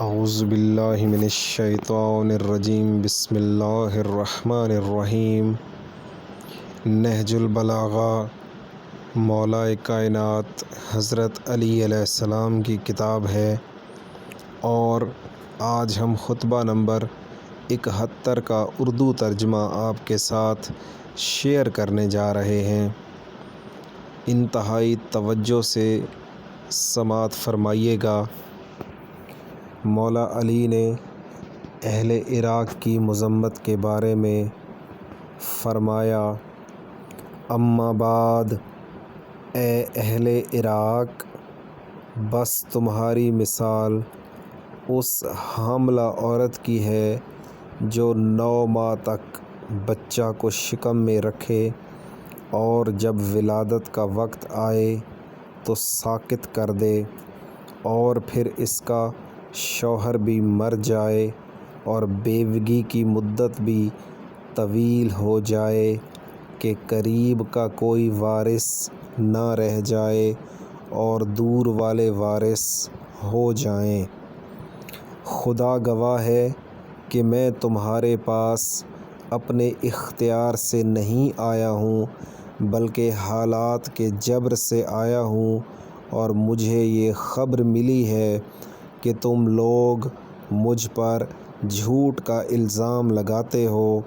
اعوذ باللہ من الشیطان الرجیم بسم اللہ الرحمن الرحیم۔ نہج البلاغہ مولا کائنات حضرت علی علیہ السلام کی کتاب ہے، اور آج ہم خطبہ نمبر 71 کا اردو ترجمہ آپ کے ساتھ شیئر کرنے جا رہے ہیں۔ انتہائی توجہ سے سماعت فرمائیے گا۔ مولا علی نے اہل عراق کی مذمت کے بارے میں فرمایا: اما بعد، اے اہل عراق، بس تمہاری مثال اس حاملہ عورت کی ہے جو 9 ماہ تک بچہ کو شکم میں رکھے اور جب ولادت کا وقت آئے تو ساقط کر دے، اور پھر اس کا شوہر بھی مر جائے اور بیوگی کی مدت بھی طویل ہو جائے کہ قریب کا کوئی وارث نہ رہ جائے اور دور والے وارث ہو جائیں۔ خدا گواہ ہے کہ میں تمہارے پاس اپنے اختیار سے نہیں آیا ہوں بلکہ حالات کے جبر سے آیا ہوں، اور مجھے یہ خبر ملی ہے کہ تم لوگ مجھ پر جھوٹ کا الزام لگاتے ہو۔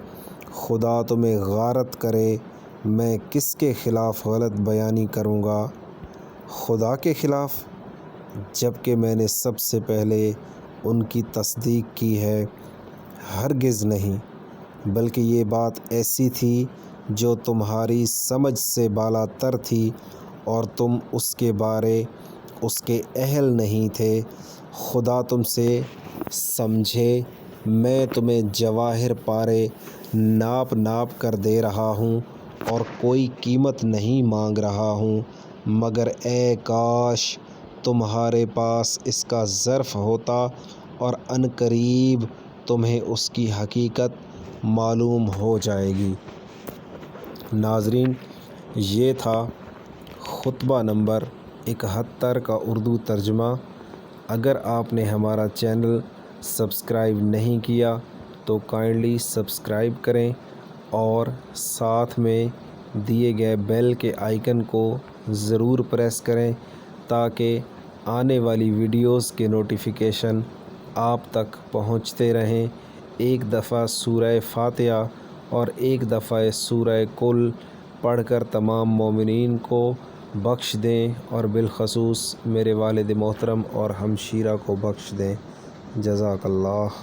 خدا تمہیں غارت کرے، میں کس کے خلاف غلط بیانی کروں گا؟ خدا کے خلاف، جبکہ میں نے سب سے پہلے ان کی تصدیق کی ہے؟ ہرگز نہیں، بلکہ یہ بات ایسی تھی جو تمہاری سمجھ سے بالا تر تھی اور تم اس کے بارے اس کے اہل نہیں تھے۔ خدا تم سے سمجھے، میں تمہیں جواہر پارے ناپ ناپ کر دے رہا ہوں اور کوئی قیمت نہیں مانگ رہا ہوں، مگر اے کاش تمہارے پاس اس کا ظرف ہوتا اور عنقریب تمہیں اس کی حقیقت معلوم ہو جائے گی۔ ناظرین، یہ تھا خطبہ نمبر 71 کا اردو ترجمہ۔ اگر آپ نے ہمارا چینل سبسکرائب نہیں کیا تو کائنڈلی سبسکرائب کریں اور ساتھ میں دیے گئے بیل کے آئیکن کو ضرور پریس کریں تاکہ آنے والی ویڈیوز کے نوٹیفیکیشن آپ تک پہنچتے رہیں۔ ایک دفعہ سورہ فاتحہ اور ایک دفعہ سورہ کل پڑھ کر تمام مومنین کو بخش دیں، اور بالخصوص میرے والد محترم اور ہمشیرہ کو بخش دیں۔ جزاک اللہ۔